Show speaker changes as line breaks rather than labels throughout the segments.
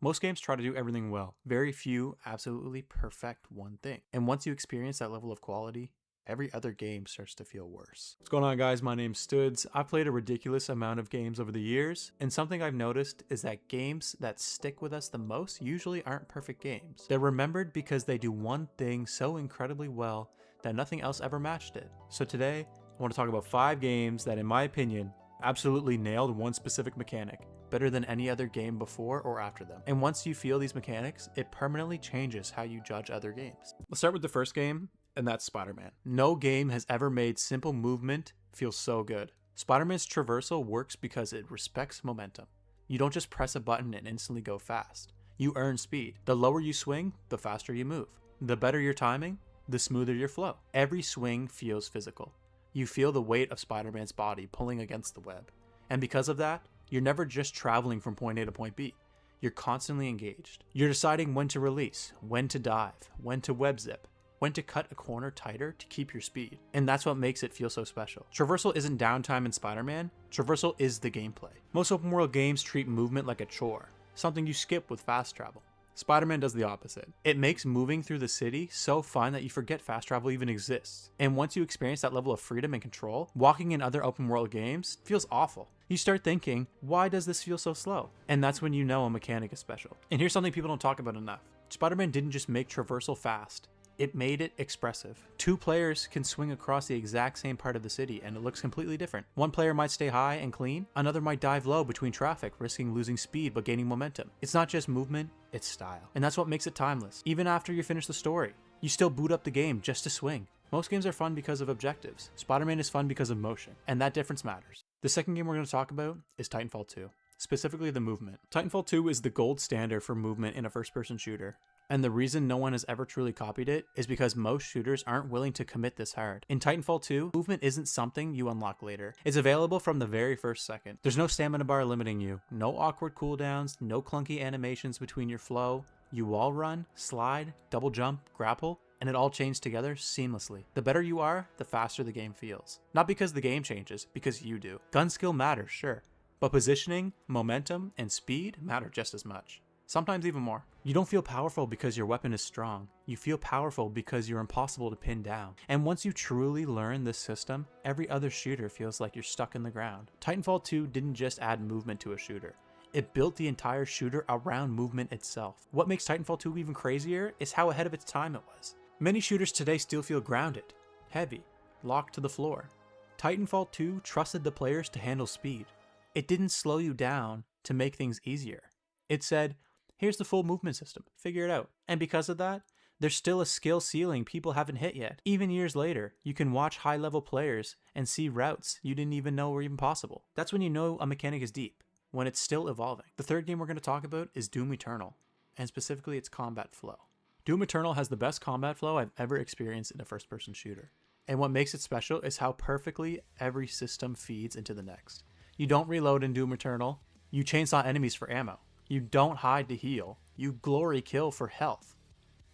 Most games try to do everything well. Very few absolutely perfect one thing. And once you experience that level of quality, every other game starts to feel worse. What's going on, guys? My name's Studs. I've played a ridiculous amount of games over the years, and something I've noticed is that games that stick with us the most usually aren't perfect games. They're remembered because they do one thing so incredibly well that nothing else ever matched it. So today, I want to talk about 5 games that, in my opinion, absolutely nailed one specific mechanic better than any other game before or after them. And once you feel these mechanics, it permanently changes how you judge other games. Let's start with the first game, and that's Spider-Man. No game has ever made simple movement feel so good. Spider-Man's traversal works because it respects momentum. You don't just press a button and instantly go fast. You earn speed. The lower you swing, the faster you move. The better your timing, the smoother your flow. Every swing feels physical. You feel the weight of Spider-Man's body pulling against the web. And because of that, you're never just traveling from point A to point B. You're constantly engaged. You're deciding when to release, when to dive, when to web zip, when to cut a corner tighter to keep your speed. And that's what makes it feel so special. Traversal isn't downtime in Spider-Man. Traversal is the gameplay. Most open world games treat movement like a chore, something you skip with fast travel. Spider-Man does the opposite. It makes moving through the city so fun that you forget fast travel even exists. And once you experience that level of freedom and control, walking in other open world games feels awful. You start thinking, why does this feel so slow? And that's when you know a mechanic is special. And here's something people don't talk about enough. Spider-Man didn't just make traversal fast. It made it expressive. 2 players can swing across the exact same part of the city and it looks completely different. One player might stay high and clean, another might dive low between traffic, risking losing speed but gaining momentum. It's not just movement, it's style. And that's what makes it timeless. Even after you finish the story, you still boot up the game just to swing. Most games are fun because of objectives. Spider-Man is fun because of motion, and that difference matters. The second game we're going to talk about is Titanfall 2. Specifically the movement. Titanfall 2 is the gold standard for movement in a first-person shooter. And the reason no one has ever truly copied it is because most shooters aren't willing to commit this hard. In Titanfall 2, movement isn't something you unlock later. It's available from the very first second. There's no stamina bar limiting you, no awkward cooldowns, no clunky animations between your flow. You wall run, slide, double jump, grapple, and it all chains together seamlessly. The better you are, the faster the game feels. Not because the game changes, because you do. Gun skill matters, sure, but positioning, momentum, and speed matter just as much. Sometimes even more. You don't feel powerful because your weapon is strong. You feel powerful because you're impossible to pin down. And once you truly learn this system, every other shooter feels like you're stuck in the ground. Titanfall 2 didn't just add movement to a shooter. It built the entire shooter around movement itself. What makes Titanfall 2 even crazier is how ahead of its time it was. Many shooters today still feel grounded, heavy, locked to the floor. Titanfall 2 trusted the players to handle speed. It didn't slow you down to make things easier. It said, here's the full movement system, figure it out. And because of that, there's still a skill ceiling people haven't hit yet. Even years later, you can watch high-level players and see routes you didn't even know were even possible. That's when you know a mechanic is deep, when it's still evolving. The third game we're going to talk about is Doometernal, and specifically its combat flow. Doometernal has the best combat flow I've ever experienced in a first-person shooter. And what makes it special is how perfectly every system feeds into the next. You don't reload in Doometernal, you chainsaw enemies for ammo. You don't hide to heal, you glory kill for health.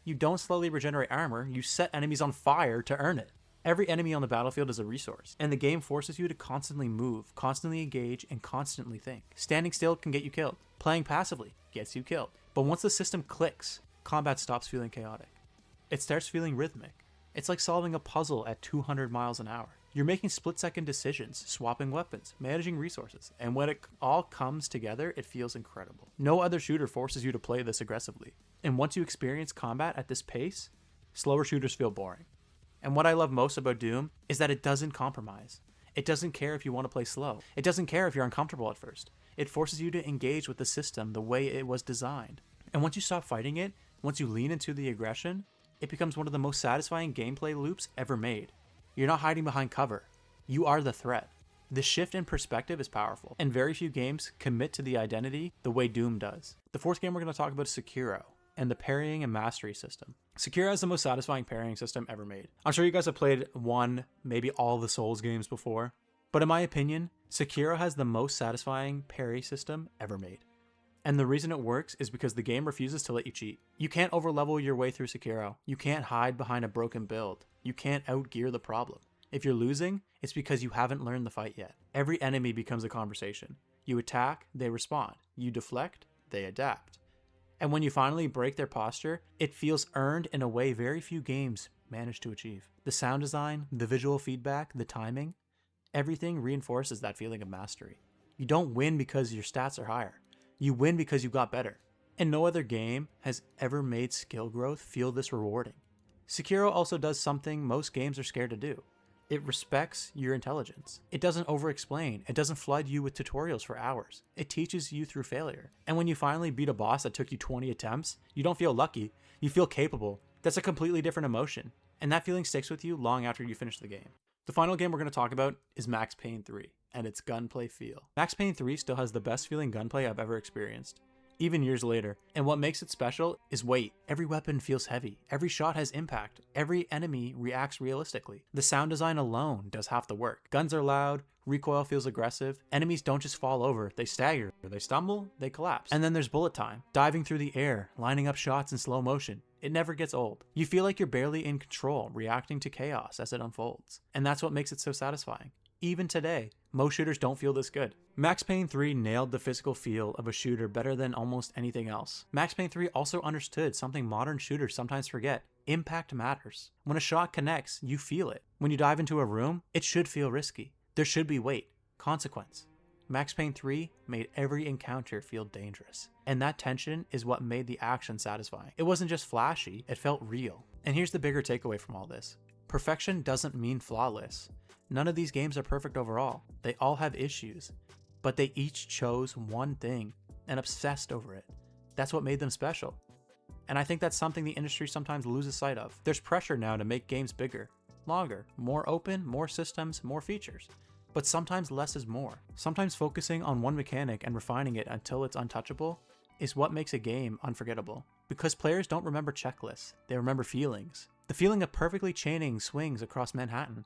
You don't slowly regenerate armor, you set enemies on fire to earn it. Every enemy on the battlefield is a resource, and the game forces you to constantly move, constantly engage, and constantly think. Standing still can get you killed. Playing passively gets you killed. But once the system clicks, combat stops feeling chaotic. It starts feeling rhythmic. It's like solving a puzzle at 200 miles an hour. You're making split-second decisions, swapping weapons, managing resources, and when it all comes together, it feels incredible. No other shooter forces you to play this aggressively. And once you experience combat at this pace, slower shooters feel boring. And what I love most about Doom is that it doesn't compromise. It doesn't care if you want to play slow. It doesn't care if you're uncomfortable at first. It forces you to engage with the system the way it was designed. And once you stop fighting it, once you lean into the aggression, it becomes one of the most satisfying gameplay loops ever made. You're not hiding behind cover. You are the threat. The shift in perspective is powerful, and very few games commit to the identity the way Doom does. The fourth game we're going to talk about is Sekiro, and the parrying and mastery system. Sekiro is the most satisfying parrying system ever made. I'm sure you guys have played one, maybe all the Souls games before, but in my opinion, Sekiro has the most satisfying parry system ever made. And the reason it works is because the game refuses to let you cheat. You can't overlevel your way through Sekiro. You can't hide behind a broken build. You can't outgear the problem. If you're losing, it's because you haven't learned the fight yet. Every enemy becomes a conversation. You attack, they respond. You deflect, they adapt. And when you finally break their posture, it feels earned in a way very few games manage to achieve. The sound design, the visual feedback, the timing, everything reinforces that feeling of mastery. You don't win because your stats are higher. You win because you got better. And no other game has ever made skill growth feel this rewarding. Sekiro also does something most games are scared to do. It respects your intelligence. It doesn't over-explain. It doesn't flood you with tutorials for hours. It teaches you through failure. And when you finally beat a boss that took you 20 attempts, you don't feel lucky. You feel capable. That's a completely different emotion. And that feeling sticks with you long after you finish the game. The final game we're going to talk about is Max Payne 3 and its gunplay feel. Max Payne 3 still has the best feeling gunplay I've ever experienced, even years later. And what makes it special is weight. Every weapon feels heavy. Every shot has impact. Every enemy reacts realistically. The sound design alone does half the work. Guns are loud. Recoil feels aggressive. Enemies don't just fall over. They stagger. They stumble. They collapse. And then there's bullet time. Diving through the air, lining up shots in slow motion. It never gets old. You feel like you're barely in control, reacting to chaos as it unfolds. And that's what makes it so satisfying. Even today, most shooters don't feel this good. Max Payne 3 nailed the physical feel of a shooter better than almost anything else. Max Payne 3 also understood something modern shooters sometimes forget. Impact matters. When a shot connects, you feel it. When you dive into a room, it should feel risky. There should be weight, consequence. Max Payne 3 made every encounter feel dangerous. And that tension is what made the action satisfying. It wasn't just flashy, it felt real. And here's the bigger takeaway from all this. Perfection doesn't mean flawless. None of these games are perfect overall. They all have issues, but they each chose one thing and obsessed over it. That's what made them special. And I think that's something the industry sometimes loses sight of. There's pressure now to make games bigger, longer, more open, more systems, more features. But sometimes less is more. Sometimes focusing on one mechanic and refining it until it's untouchable is what makes a game unforgettable. Because players don't remember checklists, they remember feelings. The feeling of perfectly chaining swings across Manhattan.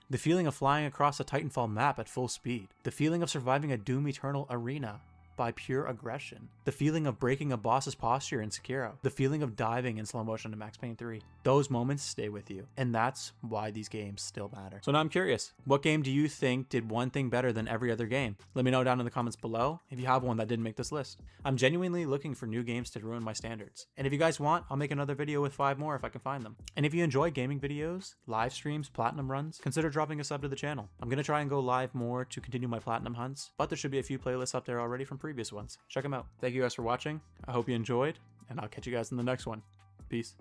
The feeling of flying across a Titanfall map at full speed. The feeling of surviving a Doometernal arena by pure aggression. The feeling of breaking a boss's posture in Sekiro. The feeling of diving in slow motion to Max Payne 3. Those moments stay with you, and that's why these games still matter. So now I'm curious, what game do you think did one thing better than every other game? Let me know down in the comments below if you have one that didn't make this list. I'm genuinely looking for new games to ruin my standards. And if you guys want, I'll make another video with 5 more if I can find them. And if you enjoy gaming videos, live streams, platinum runs, consider dropping a sub to the channel. I'm gonna try and go live more to continue my platinum hunts, but there should be a few playlists up there already from previous ones. Check them out. Thank you guys for watching. I hope you enjoyed, and I'll catch you guys in the next one. Peace.